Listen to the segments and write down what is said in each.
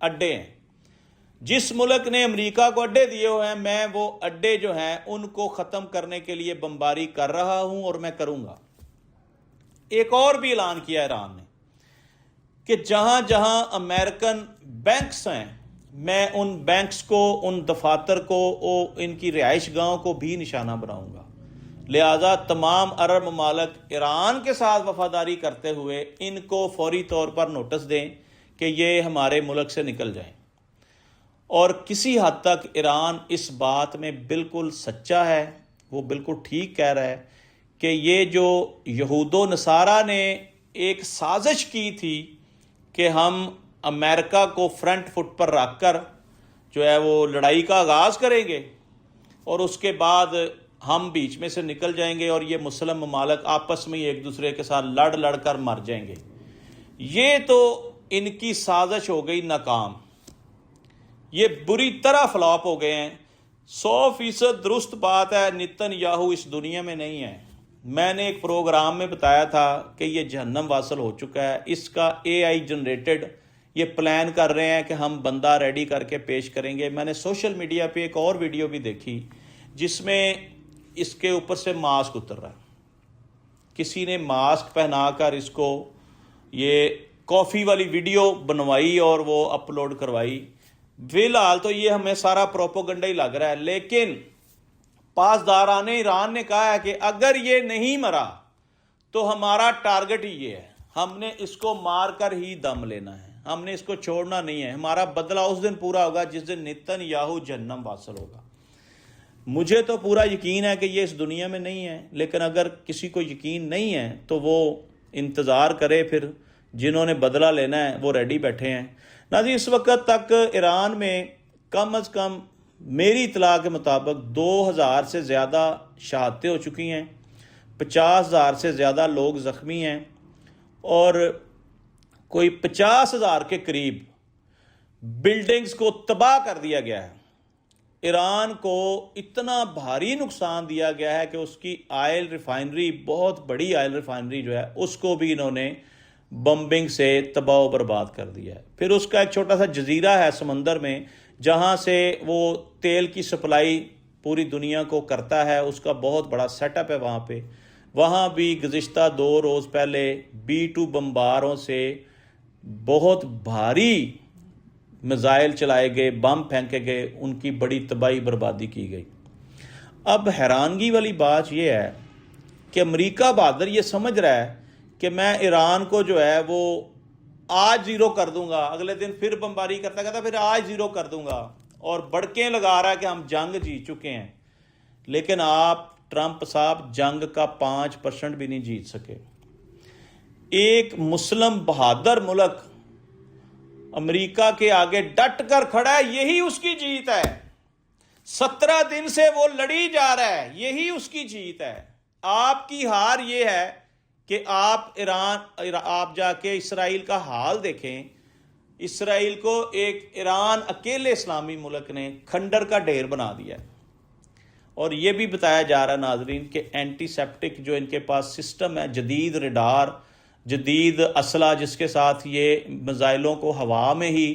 اڈے ہیں. جس ملک نے امریکہ کو اڈے دیے ہوئے ہیں، میں وہ اڈے جو ہیں ان کو ختم کرنے کے لیے بمباری کر رہا ہوں اور میں کروں گا. ایک اور بھی اعلان کیا ایران نے کہ جہاں جہاں امریکن بینکس ہیں، میں ان بینکس کو، ان دفاتر کو، ان کی رہائش گاہوں کو بھی نشانہ بناؤں گا. لہذا تمام عرب ممالک ایران کے ساتھ وفاداری کرتے ہوئے ان کو فوری طور پر نوٹس دیں کہ یہ ہمارے ملک سے نکل جائیں. اور کسی حد تک ایران اس بات میں بالکل سچا ہے، وہ بالکل ٹھیک کہہ رہا ہے کہ یہ جو یہود و نصارہ نے ایک سازش کی تھی کہ ہم امریکہ کو فرنٹ فٹ پر رکھ کر جو ہے وہ لڑائی کا آغاز کریں گے اور اس کے بعد ہم بیچ میں سے نکل جائیں گے اور یہ مسلم ممالک آپس میں ایک دوسرے کے ساتھ لڑ لڑ کر مر جائیں گے، یہ تو ان کی سازش ہو گئی ناکام. یہ بری طرح فلاپ ہو گئے ہیں. 100% درست بات ہے، نتن یاہو اس دنیا میں نہیں ہے. میں نے ایک پروگرام میں بتایا تھا کہ یہ جہنم واصل ہو چکا ہے. اس کا AI جنریٹڈ یہ پلان کر رہے ہیں کہ ہم بندہ ریڈی کر کے پیش کریں گے. میں نے سوشل میڈیا پہ ایک اور ویڈیو بھی دیکھی جس میں اس کے اوپر سے ماسک اتر رہا ہے. کسی نے ماسک پہنا کر اس کو یہ کافی والی ویڈیو بنوائی اور وہ اپلوڈ کروائی. فی الحال تو یہ ہمیں سارا پروپوگنڈا ہی لگ رہا ہے، لیکن پاسداران ایران نے کہا ہے کہ اگر یہ نہیں مرا تو ہمارا ٹارگٹ ہی یہ ہے، ہم نے اس کو مار کر ہی دم لینا ہے، ہم نے اس کو چھوڑنا نہیں ہے. ہمارا بدلہ اس دن پورا ہوگا جس دن نتن یاہو جہنم واصل ہوگا. مجھے تو پورا یقین ہے کہ یہ اس دنیا میں نہیں ہے، لیکن اگر کسی کو یقین نہیں ہے تو وہ انتظار کرے. پھر جنہوں نے بدلہ لینا ہے وہ ریڈی بیٹھے ہیں. ناظرین، اس وقت تک ایران میں کم از کم میری اطلاع کے مطابق 2000 سے زیادہ شہادتیں ہو چکی ہیں، 50,000 سے زیادہ لوگ زخمی ہیں اور کوئی 50,000 کے قریب بلڈنگز کو تباہ کر دیا گیا ہے. ایران کو اتنا بھاری نقصان دیا گیا ہے کہ اس کی آئل ریفائنری، بہت بڑی آئل ریفائنری جو ہے، اس کو بھی انہوں نے بمبنگ سے تباہ و برباد کر دیا ہے. پھر اس کا ایک چھوٹا سا جزیرہ ہے سمندر میں جہاں سے وہ تیل کی سپلائی پوری دنیا کو کرتا ہے، اس کا بہت بڑا سیٹ اپ ہے وہاں پہ. وہاں بھی گزشتہ 2 روز پہلے B-2 بمباروں سے بہت بھاری میزائل چلائے گئے، بم پھینکے گئے، ان کی بڑی تباہی بربادی کی گئی. اب حیرانگی والی بات یہ ہے کہ امریکہ بہادر یہ سمجھ رہا ہے کہ میں ایران کو جو ہے وہ آج زیرو کر دوں گا، اگلے دن پھر بمباری کرتا کہتا پھر آج زیرو کر دوں گا، اور بڑکیں لگا رہا ہے کہ ہم جنگ جیت چکے ہیں. لیکن آپ ٹرمپ صاحب جنگ کا 5% بھی نہیں جیت سکے. ایک مسلم بہادر ملک امریکہ کے آگے ڈٹ کر کھڑا ہے، یہی اس کی جیت ہے. 17 دن سے وہ لڑی جا رہا ہے، یہی اس کی جیت ہے. آپ کی ہار یہ ہے کہ آپ جا کے اسرائیل کا حال دیکھیں. اسرائیل کو ایک ایران اکیلے اسلامی ملک نے کھنڈر کا ڈھیر بنا دیا ہے. اور یہ بھی بتایا جا رہا ہے ناظرین کہ اینٹی سیپٹک جو ان کے پاس سسٹم ہے، جدید ریڈار، جدید اسلحہ جس کے ساتھ یہ میزائلوں کو ہوا میں ہی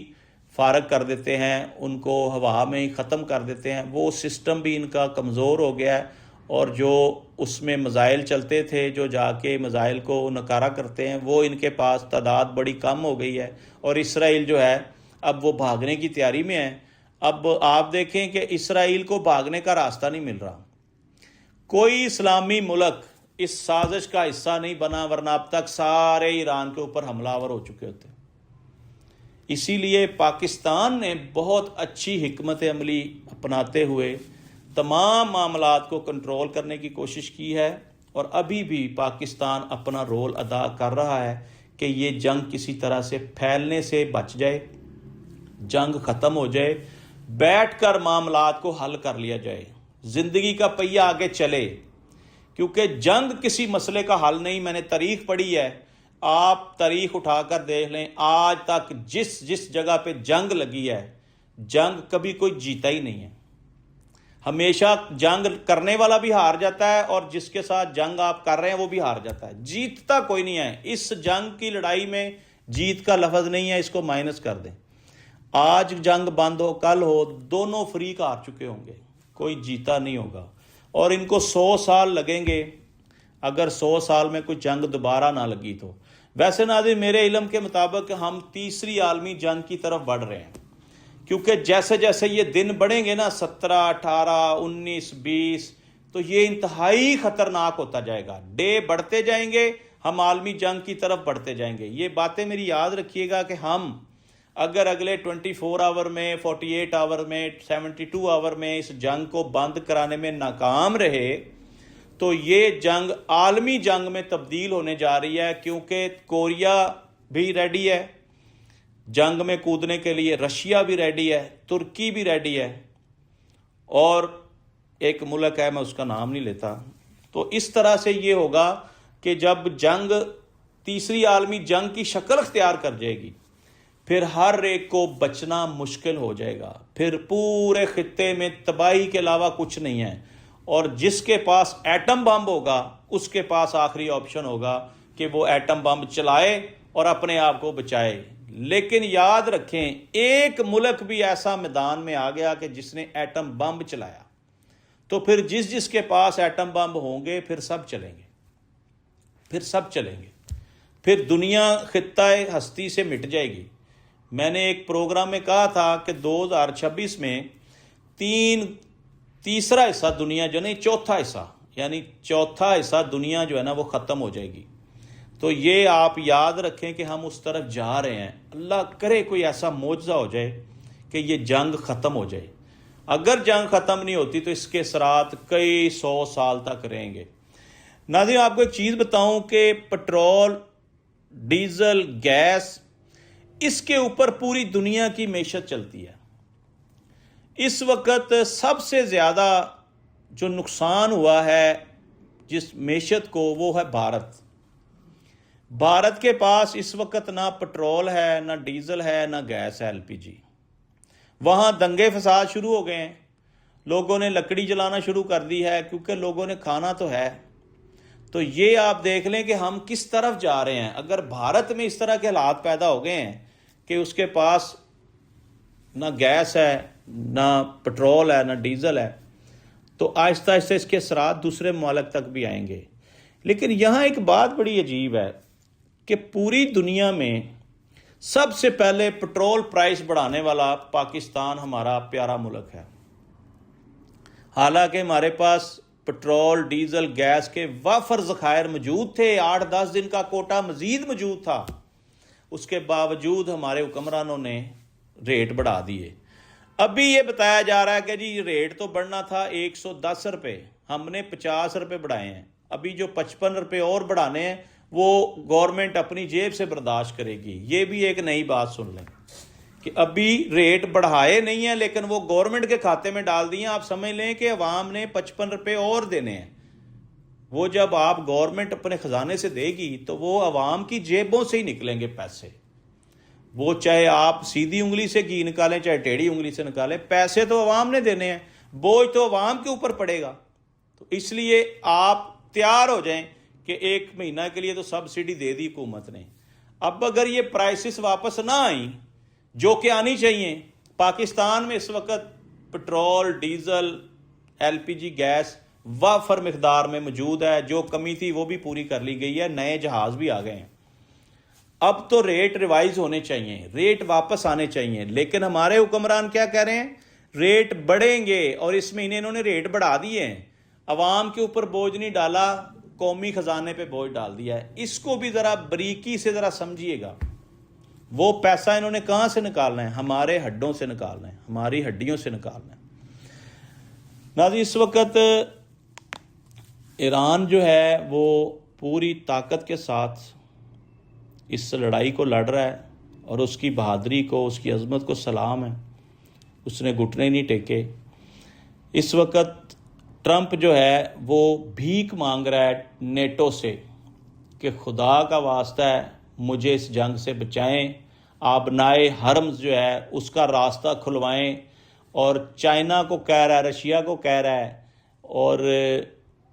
فارغ کر دیتے ہیں، ان کو ہوا میں ہی ختم کر دیتے ہیں، وہ سسٹم بھی ان کا کمزور ہو گیا ہے. اور جو اس میں میزائل چلتے تھے جو جا کے میزائل کو نکارہ کرتے ہیں، وہ ان کے پاس تعداد بڑی کم ہو گئی ہے. اور اسرائیل جو ہے اب وہ بھاگنے کی تیاری میں ہے. اب آپ دیکھیں کہ اسرائیل کو بھاگنے کا راستہ نہیں مل رہا. کوئی اسلامی ملک اس سازش کا حصہ نہیں بنا، ورنہ اب تک سارے ایران کے اوپر حملہ آور ہو چکے ہوتے. اسی لیے پاکستان نے بہت اچھی حکمت عملی اپناتے ہوئے تمام معاملات کو کنٹرول کرنے کی کوشش کی ہے، اور ابھی بھی پاکستان اپنا رول ادا کر رہا ہے کہ یہ جنگ کسی طرح سے پھیلنے سے بچ جائے، جنگ ختم ہو جائے، بیٹھ کر معاملات کو حل کر لیا جائے، زندگی کا پہیہ آگے چلے. کیونکہ جنگ کسی مسئلے کا حل نہیں. میں نے تاریخ پڑھی ہے، آپ تاریخ اٹھا کر دیکھ لیں، آج تک جس جگہ پہ جنگ لگی ہے، جنگ کبھی کوئی جیتا ہی نہیں ہے. ہمیشہ جنگ کرنے والا بھی ہار جاتا ہے اور جس کے ساتھ جنگ آپ کر رہے ہیں وہ بھی ہار جاتا ہے. جیتتا کوئی نہیں ہے. اس جنگ کی لڑائی میں جیت کا لفظ نہیں ہے، اس کو مائنس کر دیں. آج جنگ بند ہو کل ہو، دونوں فریق ہار چکے ہوں گے، کوئی جیتا نہیں ہوگا، اور ان کو 100 سال لگیں گے اگر 100 سال میں کوئی جنگ دوبارہ نہ لگی تو۔ ویسے ناظرین میرے علم کے مطابق ہم تیسری عالمی جنگ کی طرف بڑھ رہے ہیں، کیونکہ جیسے جیسے یہ دن بڑھیں گے نا 17 18 19 20، تو یہ انتہائی خطرناک ہوتا جائے گا، ڈے بڑھتے جائیں گے، ہم عالمی جنگ کی طرف بڑھتے جائیں گے۔ یہ باتیں میری یاد رکھیے گا کہ ہم اگر اگلے 24 آور میں 48 آور میں 72 آور میں اس جنگ کو بند کرانے میں ناکام رہے تو یہ جنگ عالمی جنگ میں تبدیل ہونے جا رہی ہے، کیونکہ کوریا بھی ریڈی ہے جنگ میں کودنے کے لیے، رشیا بھی ریڈی ہے، ترکی بھی ریڈی ہے، اور ایک ملک ہے میں اس کا نام نہیں لیتا۔ تو اس طرح سے یہ ہوگا کہ جب جنگ تیسری عالمی جنگ کی شکل اختیار کر جائے گی، پھر ہر ایک کو بچنا مشکل ہو جائے گا، پھر پورے خطے میں تباہی کے علاوہ کچھ نہیں ہے، اور جس کے پاس ایٹم بم ہوگا اس کے پاس آخری آپشن ہوگا کہ وہ ایٹم بم چلائے اور اپنے آپ کو بچائے۔ لیکن یاد رکھیں ایک ملک بھی ایسا میدان میں آ گیا کہ جس نے ایٹم بم چلایا تو پھر جس کے پاس ایٹم بم ہوں گے پھر سب چلیں گے، پھر دنیا خطہ ہستی سے مٹ جائے گی۔ میں نے ایک پروگرام میں کہا تھا کہ 2026 میں تیسرا حصہ دنیا جو نہیں، چوتھا حصہ دنیا جو ہے نا وہ ختم ہو جائے گی۔ تو یہ آپ یاد رکھیں کہ ہم اس طرف جا رہے ہیں، اللہ کرے کوئی ایسا معجزہ ہو جائے کہ یہ جنگ ختم ہو جائے۔ اگر جنگ ختم نہیں ہوتی تو اس کے اثرات کئی 100 سال تک رہیں گے۔ ناظرین آپ کو ایک چیز بتاؤں کہ پٹرول، ڈیزل، گیس، اس کے اوپر پوری دنیا کی معیشت چلتی ہے۔ اس وقت سب سے زیادہ جو نقصان ہوا ہے جس معیشت کو وہ ہے بھارت کے پاس اس وقت نہ پٹرول ہے، نہ ڈیزل ہے، نہ گیس ہے LPG۔ وہاں دنگے فساد شروع ہو گئے ہیں، لوگوں نے لکڑی جلانا شروع کر دی ہے کیونکہ لوگوں نے کھانا تو ہے۔ تو یہ آپ دیکھ لیں کہ ہم کس طرف جا رہے ہیں۔ اگر بھارت میں اس طرح کے حالات پیدا ہو گئے ہیں کہ اس کے پاس نہ گیس ہے، نہ پٹرول ہے، نہ ڈیزل ہے، تو آہستہ آہستہ اس کے اثرات دوسرے ممالک تک بھی آئیں گے۔ لیکن یہاں ایک بات بڑی عجیب ہے کہ پوری دنیا میں سب سے پہلے پٹرول پرائس بڑھانے والا پاکستان ہمارا پیارا ملک ہے، حالانکہ ہمارے پاس پٹرول، ڈیزل، گیس کے وافر ذخائر موجود تھے، 8-10 دن کا کوٹا مزید موجود تھا، اس کے باوجود ہمارے حکمرانوں نے ریٹ بڑھا دیے۔ ابھی یہ بتایا جا رہا ہے کہ جی ریٹ تو بڑھنا تھا 110 روپے، ہم نے 50 روپے بڑھائے ہیں، ابھی جو 55 روپے اور بڑھانے ہیں وہ گورنمنٹ اپنی جیب سے برداشت کرے گی۔ یہ بھی ایک نئی بات سن لیں کہ ابھی ریٹ بڑھائے نہیں ہیں لیکن وہ گورنمنٹ کے کھاتے میں ڈال دیے۔ آپ سمجھ لیں کہ عوام نے 55 روپے اور دینے ہیں، وہ جب آپ گورنمنٹ اپنے خزانے سے دے گی تو وہ عوام کی جیبوں سے ہی نکلیں گے پیسے، وہ چاہے آپ سیدھی انگلی سے گھی نکالیں چاہے ٹیڑھی انگلی سے نکالیں، پیسے تو عوام نے دینے ہیں، بوجھ تو عوام کے اوپر پڑے گا۔ تو اس لیے آپ تیار ہو جائیں کہ 1 مہینہ کے لیے تو سبسڈی دے دی حکومت نے۔ اب اگر یہ پرائسز واپس نہ آئیں جو کہ آنی چاہیے، پاکستان میں اس وقت پٹرول، ڈیزل، LPG گیس وافر مقدار میں موجود ہے، جو کمی تھی وہ بھی پوری کر لی گئی ہے، نئے جہاز بھی آ گئے ہیں۔ اب تو ریٹ ریوائز ہونے چاہیے، ریٹ واپس آنے چاہیے، لیکن ہمارے حکمران کیا کہہ رہے ہیں؟ ریٹ بڑھیں گے، اور اس مہینے انہوں نے ریٹ بڑھا دیے ہیں، عوام کے اوپر بوجھ نہیں ڈالا، قومی خزانے پہ بوجھ ڈال دیا ہے۔ اس کو بھی ذرا بریکی سے ذرا سمجھیے گا، وہ پیسہ انہوں نے کہاں سے نکالنا ہے؟ ہمارے ہڈوں سے نکالنا ہے، ہماری ہڈیوں سے نکالنا ہے۔ ناظرین اس وقت ایران جو ہے وہ پوری طاقت کے ساتھ اس لڑائی کو لڑ رہا ہے، اور اس کی بہادری کو، اس کی عظمت کو سلام ہے، اس نے گھٹنے نہیں ٹیکے۔ اس وقت ٹرمپ جو ہے وہ بھیک مانگ رہا ہے نیٹو سے کہ خدا کا واسطہ ہے مجھے اس جنگ سے بچائیں، آبنائے حرمز جو ہے اس کا راستہ کھلوائیں، اور چائنا کو کہہ رہا ہے، رشیا کو کہہ رہا ہے، اور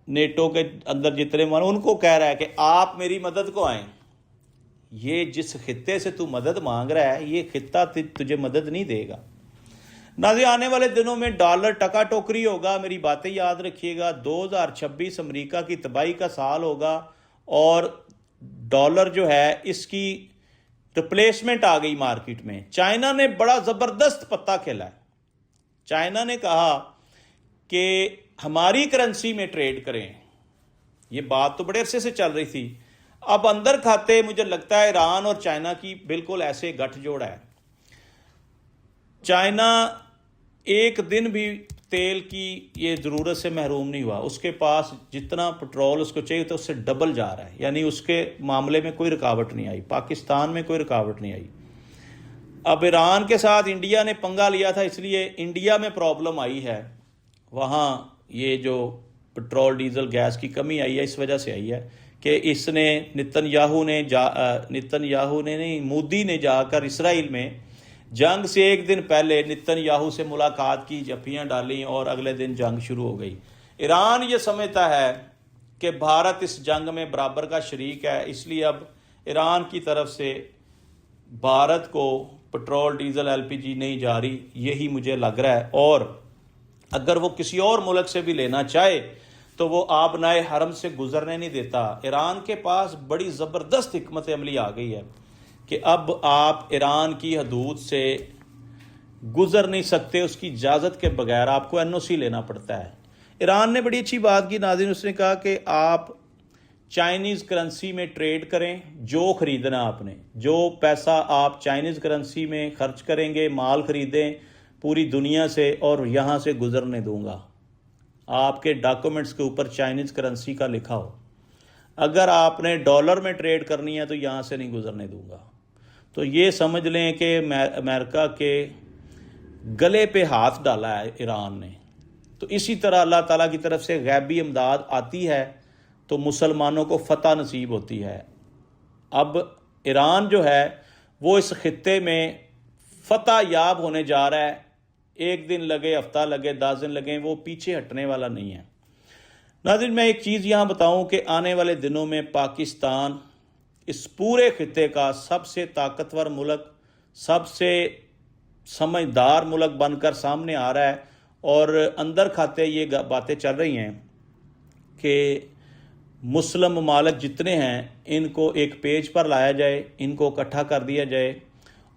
نیٹو کے اندر جتنے ان کو کہہ رہا ہے کہ آپ میری مدد کو آئیں، یہ جس خطے سے تو مدد مانگ رہا ہے یہ خطہ تجھے مدد نہیں دے گا۔ ناظرین آنے والے دنوں میں ڈالر ٹکا ٹوکری ہوگا، میری باتیں یاد رکھیے گا۔ 2026 امریکہ کی تباہی کا سال ہوگا اور ڈالر جو ہے اس کی ریپلیسمنٹ آ گئی مارکیٹ میں۔ چائنا نے بڑا زبردست پتہ کھیلا ہے۔ چائنا نے کہا کہ ہماری کرنسی میں ٹریڈ کریں، یہ بات تو بڑے عرصے سے چل رہی تھی۔ اب اندر کھاتے مجھے لگتا ہے ایران اور چائنا کی بالکل ایسے گٹھ جوڑ ہے۔ چائنا ایک دن بھی تیل کی یہ ضرورت سے محروم نہیں ہوا، اس کے پاس جتنا پٹرول اس کو چاہیے تو اس سے ڈبل جا رہا ہے، یعنی اس کے معاملے میں کوئی رکاوٹ نہیں آئی، پاکستان میں کوئی رکاوٹ نہیں آئی۔ اب ایران کے ساتھ انڈیا نے پنگا لیا تھا، اس لیے انڈیا میں پرابلم آئی ہے، وہاں یہ جو پٹرول ڈیزل گیس کی کمی آئی ہے اس وجہ سے آئی ہے کہ اس نے نتن یاہو نے نہیں مودی نے جا کر اسرائیل میں جنگ سے ایک دن پہلے نتن یاہو سے ملاقات کی، جفیاں ڈالیں اور اگلے دن جنگ شروع ہو گئی۔ ایران یہ سمجھتا ہے کہ بھارت اس جنگ میں برابر کا شریک ہے، اس لیے اب ایران کی طرف سے بھارت کو پٹرول ڈیزل LPG نہیں جا رہی، یہی مجھے لگ رہا ہے۔ اور اگر وہ کسی اور ملک سے بھی لینا چاہے تو وہ آبنائے حرم سے گزرنے نہیں دیتا۔ ایران کے پاس بڑی زبردست حکمت عملی آ گئی ہے کہ اب آپ ایران کی حدود سے گزر نہیں سکتے، اس کی اجازت کے بغیر آپ کو NOC لینا پڑتا ہے۔ ایران نے بڑی اچھی بات کی ناظرین، اس نے کہا کہ آپ چائنیز کرنسی میں ٹریڈ کریں، جو خریدنا آپ نے، جو پیسہ آپ چائنیز کرنسی میں خرچ کریں گے، مال خریدیں پوری دنیا سے اور یہاں سے گزرنے دوں گا۔ آپ کے ڈاکومنٹس کے اوپر چائنیز کرنسی کا لکھا ہو، اگر آپ نے ڈالر میں ٹریڈ کرنی ہے تو یہاں سے نہیں گزرنے دوں گا۔ تو یہ سمجھ لیں کہ امریکہ کے گلے پہ ہاتھ ڈالا ہے ایران نے۔ تو اسی طرح اللہ تعالیٰ کی طرف سے غیبی امداد آتی ہے تو مسلمانوں کو فتح نصیب ہوتی ہے۔ اب ایران جو ہے وہ اس خطے میں فتح یاب ہونے جا رہا ہے، ایک دن لگے، ہفتہ لگے، 10 دن لگیں، وہ پیچھے ہٹنے والا نہیں ہے۔ ناظرین میں ایک چیز یہاں بتاؤں کہ آنے والے دنوں میں پاکستان اس پورے خطے کا سب سے طاقتور ملک، سب سے سمجھدار ملک بن کر سامنے آ رہا ہے، اور اندر کھاتے یہ باتیں چل رہی ہیں کہ مسلم ممالک جتنے ہیں ان کو ایک پیج پر لایا جائے، ان کو اکٹھا کر دیا جائے،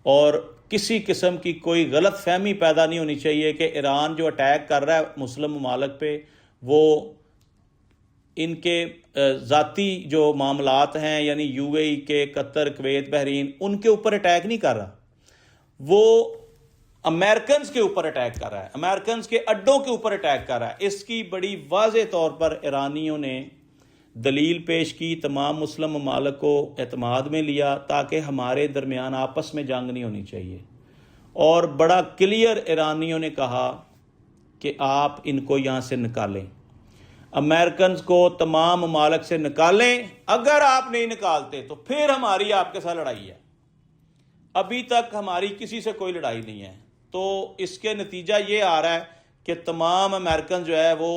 اور کسی قسم کی کوئی غلط فہمی پیدا نہیں ہونی چاہیے کہ ایران جو اٹیک کر رہا ہے مسلم ممالک پہ وہ ان کے ذاتی جو معاملات ہیں، یعنی UAE کے، قطر، کویت، بحرین، ان کے اوپر اٹیک نہیں کر رہا، وہ امریکنز کے اوپر اٹیک کر رہا ہے، امریکنز کے اڈوں کے اوپر اٹیک کر رہا ہے۔ اس کی بڑی واضح طور پر ایرانیوں نے دلیل پیش کی، تمام مسلم ممالک کو اعتماد میں لیا تاکہ ہمارے درمیان آپس میں جنگ نہیں ہونی چاہیے، اور بڑا کلیئر ایرانیوں نے کہا کہ آپ ان کو یہاں سے نکالیں، امریکنز کو تمام ممالک سے نکالیں، اگر آپ نہیں نکالتے تو پھر ہماری آپ کے ساتھ لڑائی ہے۔ ابھی تک ہماری کسی سے کوئی لڑائی نہیں ہے، تو اس کے نتیجہ یہ آ رہا ہے کہ تمام امریکن جو ہے وہ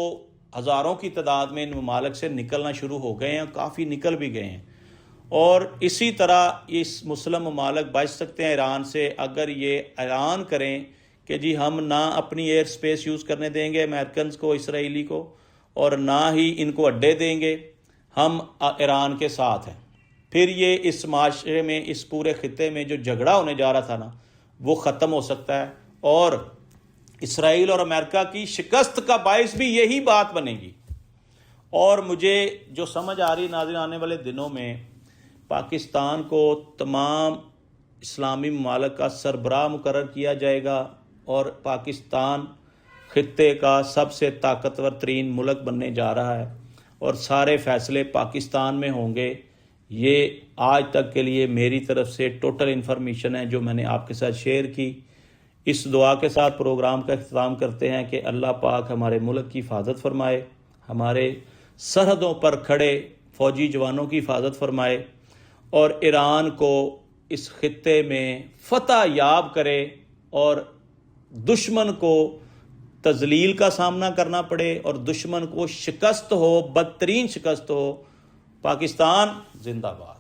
ہزاروں کی تعداد میں ان ممالک سے نکلنا شروع ہو گئے ہیں، کافی نکل بھی گئے ہیں، اور اسی طرح اس مسلم ممالک بچ سکتے ہیں ایران سے اگر یہ اعلان کریں کہ جی ہم نہ اپنی ایئر سپیس یوز کرنے دیں گے امریکنز کو، اسرائیلی کو، اور نہ ہی ان کو اڈے دیں گے، ہم ایران کے ساتھ ہیں۔ پھر یہ اس معاشرے میں، اس پورے خطے میں جو جھگڑا ہونے جا رہا تھا نا، وہ ختم ہو سکتا ہے، اور اسرائیل اور امریکہ کی شکست کا باعث بھی یہی بات بنے گی۔ اور مجھے جو سمجھ آ رہی ناظرین، آنے والے دنوں میں پاکستان کو تمام اسلامی ممالک کا سربراہ مقرر کیا جائے گا، اور پاکستان خطے کا سب سے طاقتور ترین ملک بننے جا رہا ہے، اور سارے فیصلے پاکستان میں ہوں گے۔ یہ آج تک کے لیے میری طرف سے ٹوٹل انفارمیشن ہے جو میں نے آپ کے ساتھ شیئر کی۔ اس دعا کے ساتھ پروگرام کا اختتام کرتے ہیں کہ اللہ پاک ہمارے ملک کی حفاظت فرمائے، ہمارے سرحدوں پر کھڑے فوجی جوانوں کی حفاظت فرمائے، اور ایران کو اس خطے میں فتح یاب کرے، اور دشمن کو تذلیل کا سامنا کرنا پڑے، اور دشمن کو شکست ہو، بدترین شکست ہو۔ پاکستان زندہ باد۔